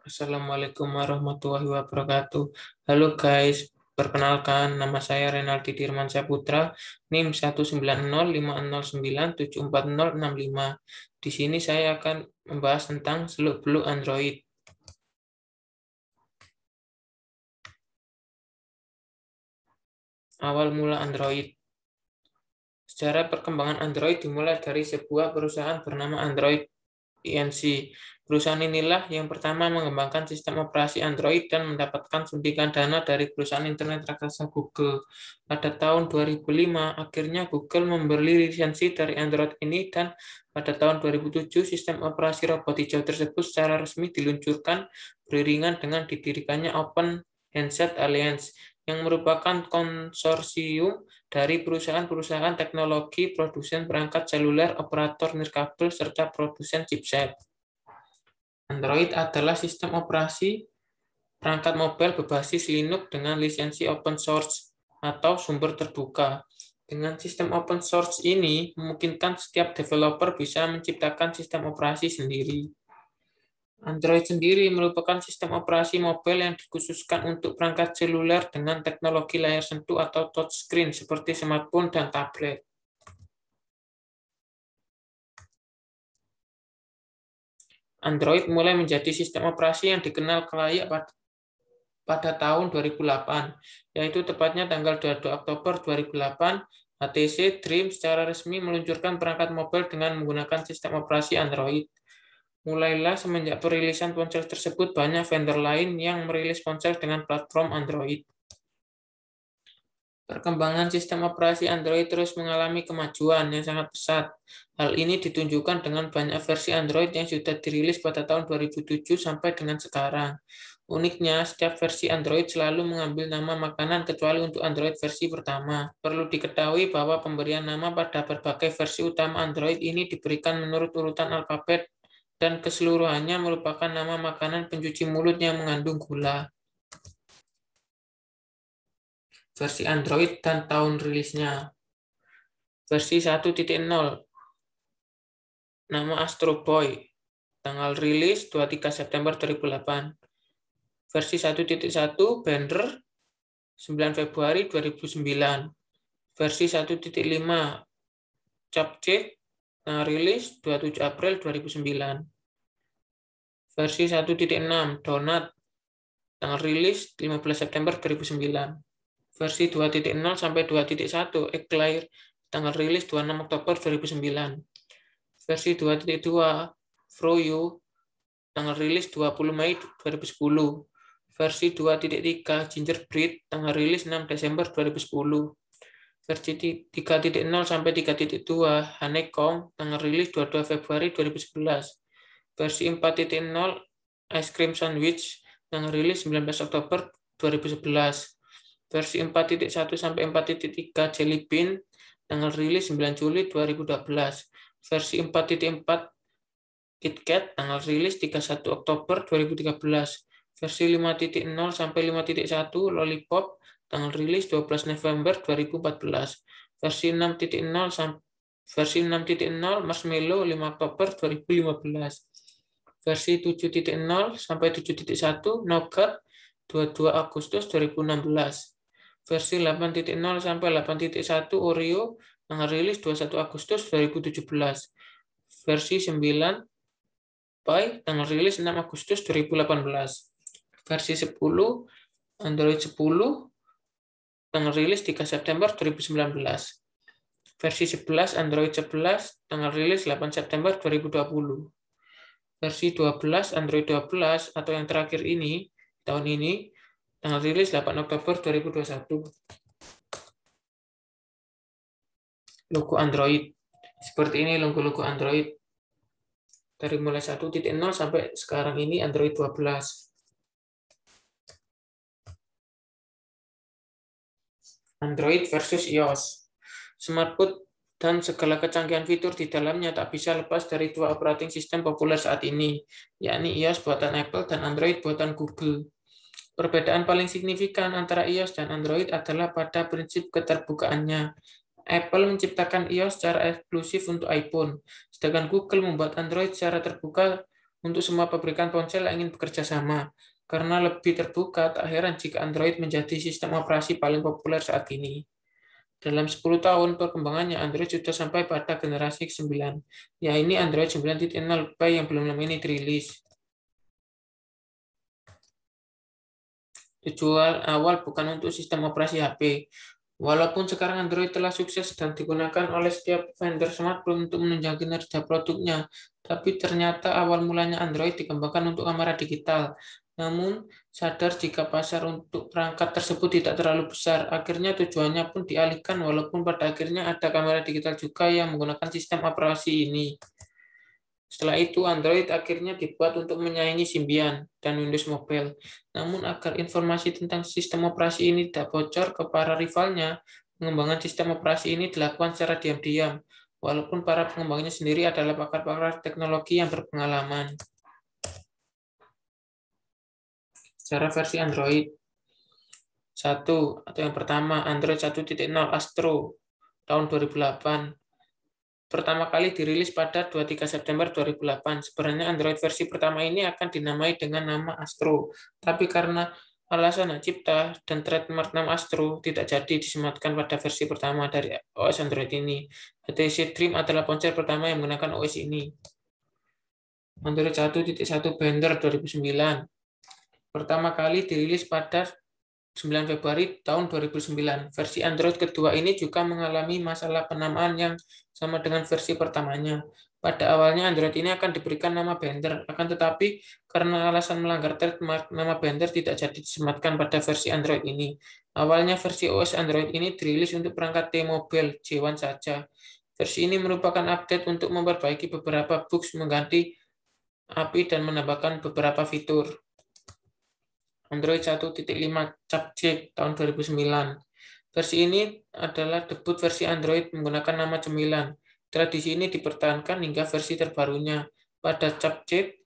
Assalamualaikum warahmatullahi wabarakatuh. Halo guys, perkenalkan nama saya Renaldi Dirmansyah Putra, NIM 19050974065. Di sini saya akan membahas tentang seluk-beluk Android. Awal mula Android. Sejarah perkembangan Android dimulai dari sebuah perusahaan bernama Android Inc. Perusahaan inilah yang pertama mengembangkan sistem operasi Android dan mendapatkan suntikan dana dari perusahaan internet raksasa Google. Pada tahun 2005, akhirnya Google membeli lisensi dari Android ini dan pada tahun 2007, sistem operasi robot hijau tersebut secara resmi diluncurkan beriringan dengan didirikannya Open Handset Alliance yang merupakan konsorsium dari perusahaan-perusahaan teknologi, produsen perangkat seluler, operator nirkabel, serta produsen chipset. Android adalah sistem operasi perangkat mobile berbasis Linux dengan lisensi open source atau sumber terbuka. Dengan sistem open source ini, memungkinkan setiap developer bisa menciptakan sistem operasi sendiri. Android sendiri merupakan sistem operasi mobile yang dikhususkan untuk perangkat seluler dengan teknologi layar sentuh atau touchscreen seperti smartphone dan tablet. Android mulai menjadi sistem operasi yang dikenal kelayak pada tahun 2008, yaitu tepatnya tanggal 22 Oktober 2008, HTC Dream secara resmi meluncurkan perangkat mobile dengan menggunakan sistem operasi Android. Mulailah semenjak perilisan ponsel tersebut, banyak vendor lain yang merilis ponsel dengan platform Android. Perkembangan sistem operasi Android terus mengalami kemajuan yang sangat pesat. Hal ini ditunjukkan dengan banyak versi Android yang sudah dirilis pada tahun 2007 sampai dengan sekarang. Uniknya, setiap versi Android selalu mengambil nama makanan kecuali untuk Android versi pertama. Perlu diketahui bahwa pemberian nama pada berbagai versi utama Android ini diberikan menurut urutan alfabet dan keseluruhannya merupakan nama makanan pencuci mulut yang mengandung gula. Versi Android dan tahun rilisnya. Versi 1.0, nama Astro Boy, tanggal rilis 23 September 2008. Versi 1.1, Bender, 9 Februari 2009. Versi 1.5, Chapchik, tanggal rilis 27 April 2009. Versi 1.6, Donut, tanggal rilis 15 September 2009. Versi 2.0 sampai 2.1, Eclair, tanggal rilis 26 Oktober 2009. Versi 2.2, Froyo, tanggal rilis 20 Mei 2010. Versi 2.3, Gingerbread, tanggal rilis 6 Desember 2010. Versi 3.0 sampai 3.2, Honeycomb, tanggal rilis 22 Februari 2011. Versi 4.0, Ice Cream Sandwich, tanggal rilis 19 Oktober 2011. Versi 4.1 sampai 4.3, Jelly Bean, tanggal rilis 9 Juli 2012. Versi 4.4, KitKat, tanggal rilis 31 Oktober 2013. Versi 5.0 sampai 5.1, Lollipop, tanggal rilis 12 November 2014. Versi 6.0 Marshmallow 5 Oktober 2015. Versi 7.0 sampai 7.1 Nougat 22 Agustus 2016. Versi 8.0 sampai 8.1 Oreo tanggal rilis 21 Agustus 2017. Versi 9 Pie tanggal rilis 6 Agustus 2018. Versi 10 Android 10 tanggal rilis 3 September 2019. Versi 11 Android 11 tanggal rilis 8 September 2020. Versi 12 Android 12 atau yang terakhir ini tahun ini tanggal rilis 8 Oktober 2021. Logo Android. Seperti ini logo Android. Dari mulai 1.0 sampai sekarang ini Android 12. Android versus iOS. Smartphone dan segala kecanggihan fitur di dalamnya tak bisa lepas dari dua operating system populer saat ini, yakni iOS buatan Apple dan Android buatan Google. Perbedaan paling signifikan antara iOS dan Android adalah pada prinsip keterbukaannya. Apple menciptakan iOS secara eksklusif untuk iPhone, sedangkan Google membuat Android secara terbuka untuk semua pabrikan ponsel yang ingin bekerja sama. Karena lebih terbuka, tak heran jika Android menjadi sistem operasi paling populer saat ini. Dalam 10 tahun perkembangannya, Android sudah sampai pada generasi ke-9. Ya, ini Android 9.0 Pie yang belum lama ini dirilis. Tujuan awal bukan untuk sistem operasi HP. Walaupun sekarang Android telah sukses dan digunakan oleh setiap vendor smartphone untuk menunjang kinerja produknya, tapi ternyata awal mulanya Android dikembangkan untuk kamera digital. Namun, sadar jika pasar untuk perangkat tersebut tidak terlalu besar, akhirnya tujuannya pun dialihkan walaupun pada akhirnya ada kamera digital juga yang menggunakan sistem operasi ini. Setelah itu, Android akhirnya dibuat untuk menyaingi Symbian dan Windows Mobile. Namun, agar informasi tentang sistem operasi ini tidak bocor ke para rivalnya, pengembangan sistem operasi ini dilakukan secara diam-diam, walaupun para pengembangnya sendiri adalah pakar-pakar teknologi yang berpengalaman. Secara versi Android, yang pertama, Android 1.0 Astro tahun 2008. Pertama kali dirilis pada 23 September 2008. Sebenarnya Android versi pertama ini akan dinamai dengan nama Astro, tapi karena alasan hak cipta dan trademark nama Astro tidak jadi disematkan pada versi pertama dari OS Android ini. HTC Dream adalah ponsel pertama yang menggunakan OS ini. Android 1.1 Bender 2009. Pertama kali dirilis pada 9 Februari tahun 2009. Versi Android kedua ini juga mengalami masalah penamaan yang sama dengan versi pertamanya. Pada awalnya Android ini akan diberikan nama Bender, akan tetapi karena alasan melanggar trademark, nama Bender tidak jadi disematkan pada versi Android ini. Awalnya versi OS Android ini dirilis untuk perangkat T-Mobile J1 saja. Versi ini merupakan update untuk memperbaiki beberapa bugs, mengganti API, dan menambahkan beberapa fitur. Android 1.5 Chapchip tahun 2009. Versi ini adalah debut versi Android menggunakan nama cemilan. Tradisi ini dipertahankan hingga versi terbarunya. Pada Chapchip,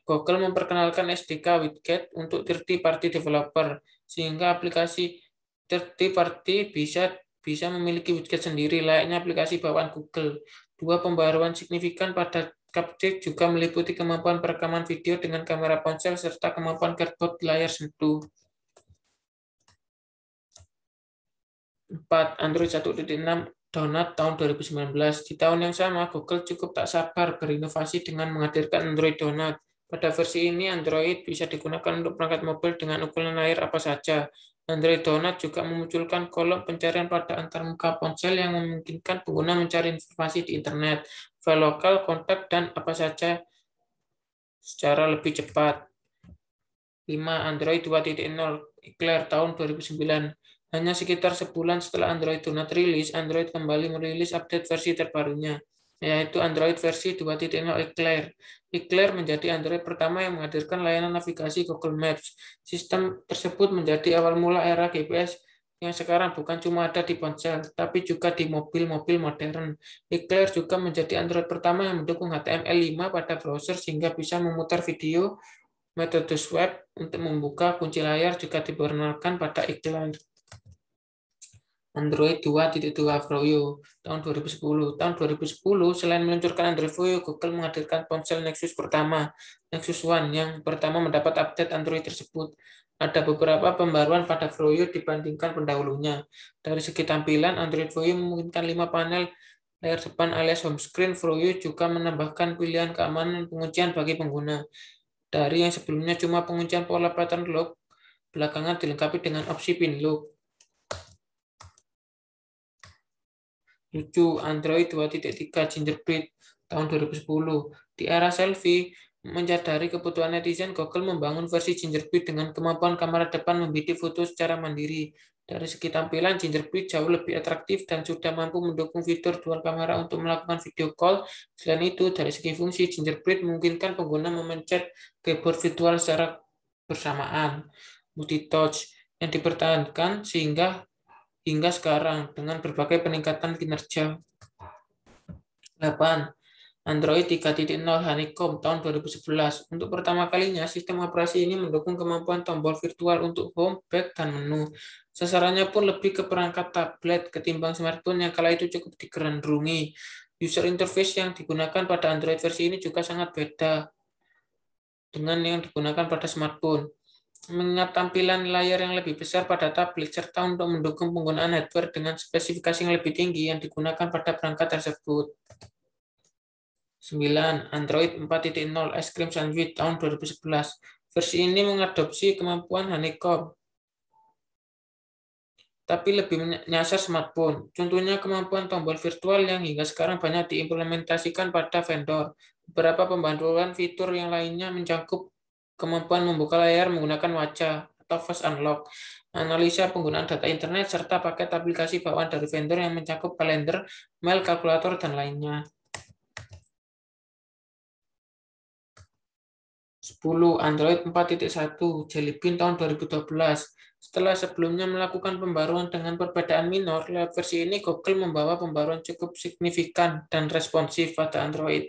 Google memperkenalkan SDK widget untuk third-party developer, sehingga aplikasi third-party bisa memiliki widget sendiri, layaknya aplikasi bawaan Google. Dua pembaruan signifikan pada Chapchip juga meliputi kemampuan perekaman video dengan kamera ponsel serta kemampuan cardboard layar sentuh. 4. Android 1.6 Donut tahun 2019. Di tahun yang sama, Google cukup tak sabar berinovasi dengan menghadirkan Android Donut. Pada versi ini, Android bisa digunakan untuk perangkat mobil dengan ukuran layar apa saja. Android Donut juga memunculkan kolom pencarian pada antarmuka ponsel yang memungkinkan pengguna mencari informasi di internet, file lokal, kontak, dan apa saja secara lebih cepat. 5. Android 2.0 Eclair tahun 2009. Hanya sekitar sebulan setelah Android Donut rilis, Android kembali merilis update versi terbarunya, yaitu Android versi 2.0 Eclair. Eclair menjadi Android pertama yang menghadirkan layanan navigasi Google Maps. Sistem tersebut menjadi awal mula era GPS yang sekarang bukan cuma ada di ponsel, tapi juga di mobil-mobil modern. Eclair juga menjadi Android pertama yang mendukung HTML5 pada browser sehingga bisa memutar video. Metode swipe untuk membuka kunci layar juga diperkenalkan pada Eclair. Android 2.2 Froyo tahun 2010. Tahun 2010, selain meluncurkan Android Froyo, Google menghadirkan ponsel Nexus pertama, Nexus One, yang pertama mendapat update Android tersebut. Ada beberapa pembaruan pada Froyo dibandingkan pendahulunya. Dari segi tampilan, Android Froyo memungkinkan 5 panel layar depan alias home screen. Froyo juga menambahkan pilihan keamanan penguncian bagi pengguna. Dari yang sebelumnya cuma penguncian pola pattern lock, belakangan dilengkapi dengan opsi pin lock. 7. Android 2.3 Gingerbread tahun 2010. Di era selfie, menyadari kebutuhan netizen, Google membangun versi Gingerbread dengan kemampuan kamera depan membidik foto secara mandiri. Dari segi tampilan, Gingerbread jauh lebih atraktif dan sudah mampu mendukung fitur dual kamera untuk melakukan video call. Selain itu, dari segi fungsi, Gingerbread memungkinkan pengguna memencet keyboard virtual secara bersamaan, multi-touch, yang dipertahankan hingga sekarang dengan berbagai peningkatan kinerja. 8. Android 3.0 Honeycomb tahun 2011. Untuk pertama kalinya, sistem operasi ini mendukung kemampuan tombol virtual untuk home, back, dan menu. Sasarannya pun lebih ke perangkat tablet ketimbang smartphone yang kala itu cukup digandrungi. User interface yang digunakan pada Android versi ini juga sangat beda. dengan yang digunakan pada smartphone. Mengingat tampilan layar yang lebih besar pada tablet, serta untuk mendukung penggunaan hardware dengan spesifikasi yang lebih tinggi yang digunakan pada perangkat tersebut. 9. Android 4.0 Ice Cream Sandwich tahun 2011. Versi ini mengadopsi kemampuan honeycomb, tapi lebih menyasar smartphone. Contohnya kemampuan tombol virtual yang hingga sekarang banyak diimplementasikan pada vendor. Beberapa pembantuan fitur yang lainnya mencakup kemampuan membuka layar menggunakan wajah atau face unlock, analisa penggunaan data internet, serta paket aplikasi bawaan dari vendor yang mencakup kalender, mail, kalkulator, dan lainnya. 10. Android 4.1 Jelly Bean tahun 2012. Setelah sebelumnya melakukan pembaruan dengan perbedaan minor, lewat versi ini Google membawa pembaruan cukup signifikan dan responsif pada Android.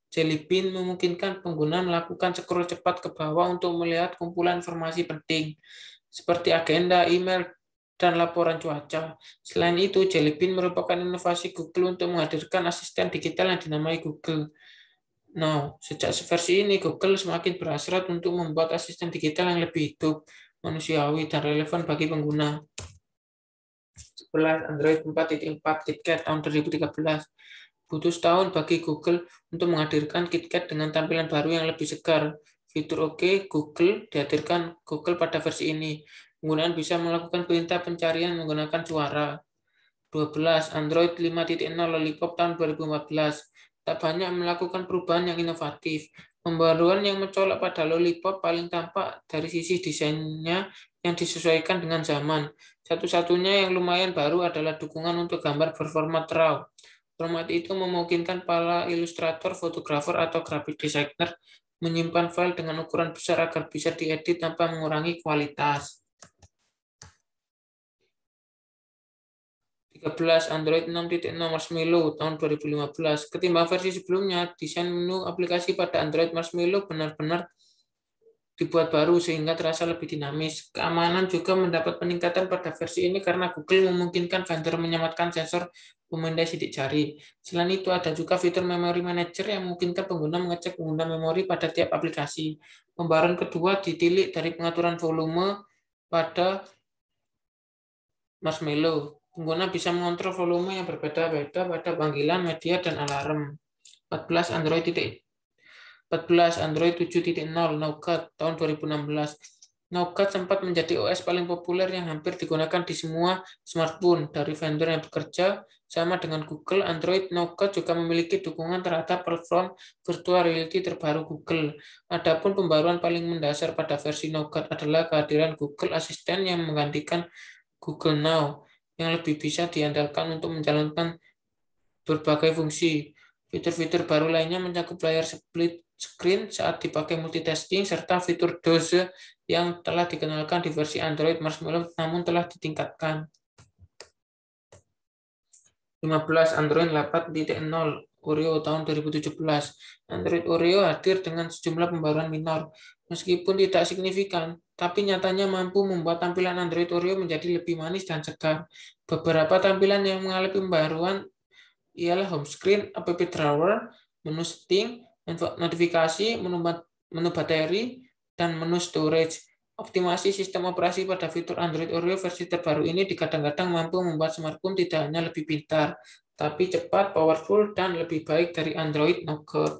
Jelly Bean memungkinkan pengguna melakukan scroll cepat ke bawah untuk melihat kumpulan informasi penting, seperti agenda, email, dan laporan cuaca. Selain itu, Jelly Bean merupakan inovasi Google untuk menghadirkan asisten digital yang dinamai Google Now. Sejak versi ini, Google semakin berhasrat untuk membuat asisten digital yang lebih hidup, manusiawi, dan relevan bagi pengguna. 11. Android 4.4 KitKat tahun 2013. Butuh setahun bagi Google untuk menghadirkan KitKat dengan tampilan baru yang lebih segar. Fitur OK Google dihadirkan Google pada versi ini. Penggunaan bisa melakukan perintah pencarian menggunakan suara. 12. Android 5.0 Lollipop tahun 2014. Tak banyak melakukan perubahan yang inovatif. Pembaruan yang mencolok pada Lollipop paling tampak dari sisi desainnya yang disesuaikan dengan zaman. Satu-satunya yang lumayan baru adalah dukungan untuk gambar berformat RAW. Format itu memungkinkan para ilustrator, fotografer, atau graphic designer menyimpan file dengan ukuran besar agar bisa diedit tanpa mengurangi kualitas. 13. Android 6.0 Marshmallow tahun 2015. Ketimbang versi sebelumnya, desain menu aplikasi pada Android Marshmallow benar-benar dibuat baru sehingga terasa lebih dinamis. Keamanan juga mendapat peningkatan pada versi ini karena Google memungkinkan vendor menyematkan sensor pemindai sidik jari. Selain itu, ada juga fitur Memory Manager yang memungkinkan pengguna mengecek pengguna memori pada tiap aplikasi. Pembaruan kedua ditilik dari pengaturan volume pada Marshmallow. Pengguna bisa mengontrol volume yang berbeda-beda pada panggilan, media, dan alarm. 14. Android 7.0 Nougat tahun 2016. Nougat sempat menjadi OS paling populer yang hampir digunakan di semua smartphone dari vendor yang bekerja sama dengan Google. Android Nougat juga memiliki dukungan terhadap platform virtual reality terbaru Google. Adapun pembaruan paling mendasar pada versi Nougat adalah kehadiran Google Assistant yang menggantikan Google Now, yang lebih bisa diandalkan untuk menjalankan berbagai fungsi. Fitur-fitur baru lainnya mencakup layar split screen saat dipakai multitasking, serta fitur Doze yang telah dikenalkan di versi Android Marshmallow namun telah ditingkatkan. 15. Android 8.0 Oreo tahun 2017. Android Oreo hadir dengan sejumlah pembaruan minor. Meskipun tidak signifikan, tapi nyatanya mampu membuat tampilan Android Oreo menjadi lebih manis dan segar. Beberapa tampilan yang mengalami pembaruan ialah home screen, app drawer, menu setting, notifikasi, menu bateri, dan menu storage. Optimasi sistem operasi pada fitur Android Oreo versi terbaru ini kadang-kadang mampu membuat smartphone tidak hanya lebih pintar, tapi cepat, powerful, dan lebih baik dari Android Nougat.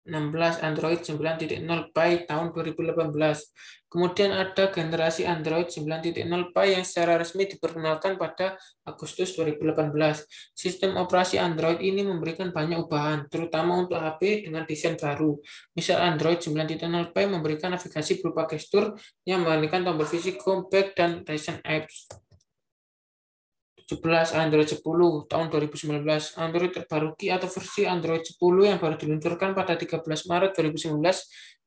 16. Android 9.0 Pie tahun 2018. Kemudian ada generasi Android 9.0 Pie yang secara resmi diperkenalkan pada Agustus 2018. Sistem operasi Android ini memberikan banyak ubahan, terutama untuk HP dengan desain baru. Misal Android 9.0 Pie memberikan navigasi berupa gestur yang menghadirkan tombol fisik home, back, dan recent apps. 17. Android 10 tahun 2019. Android terbaru atau versi Android 10 yang baru diluncurkan pada 13 Maret 2019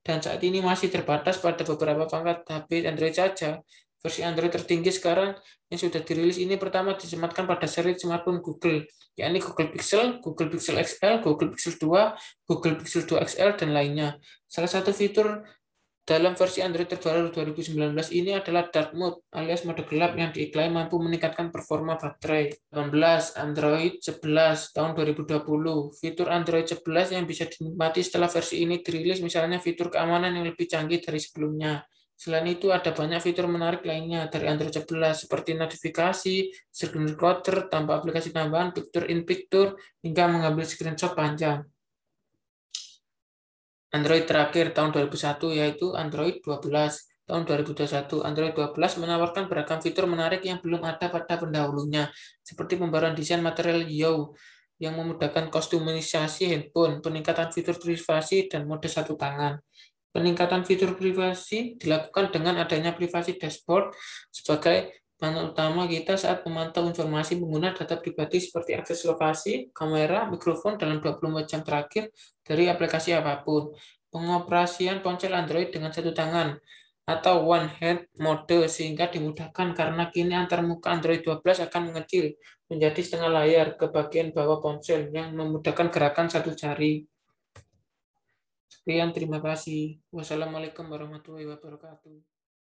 dan saat ini masih terbatas pada beberapa pangkat HP Android saja. Versi Android tertinggi sekarang yang sudah dirilis ini pertama disematkan pada seri smartphone Google, yakni Google Pixel, Google Pixel XL, Google Pixel 2, Google Pixel 2 XL, dan lainnya. Salah satu fitur Dalam versi Android terbaru 2019 ini adalah dark mode alias mode gelap yang diklaim mampu meningkatkan performa baterai. 18. Android 11 tahun 2020. Fitur Android 11 yang bisa dinikmati setelah versi ini dirilis, misalnya fitur keamanan yang lebih canggih dari sebelumnya. Selain itu, ada banyak fitur menarik lainnya dari Android 11 seperti notifikasi, screen recorder tanpa aplikasi tambahan, picture in picture, hingga mengambil screenshot panjang. Android terakhir tahun 2001 yaitu Android 12 tahun 2021. Android 12 menawarkan beragam fitur menarik yang belum ada pada pendahulunya, seperti pembaruan desain material hijau yang memudahkan kustomisasi handphone, peningkatan fitur privasi, dan mode satu tangan. Peningkatan fitur privasi dilakukan dengan adanya privasi dashboard sebagai panel utama kita saat memantau informasi pengguna data pribadi seperti akses lokasi, kamera, mikrofon dalam 24 jam terakhir dari aplikasi apapun. Pengoperasian ponsel Android dengan satu tangan atau one hand mode sehingga dimudahkan karena kini antarmuka Android 12 akan mengecil menjadi setengah layar ke bagian bawah ponsel yang memudahkan gerakan satu jari. Sekian, terima kasih. Wassalamualaikum warahmatullahi wabarakatuh.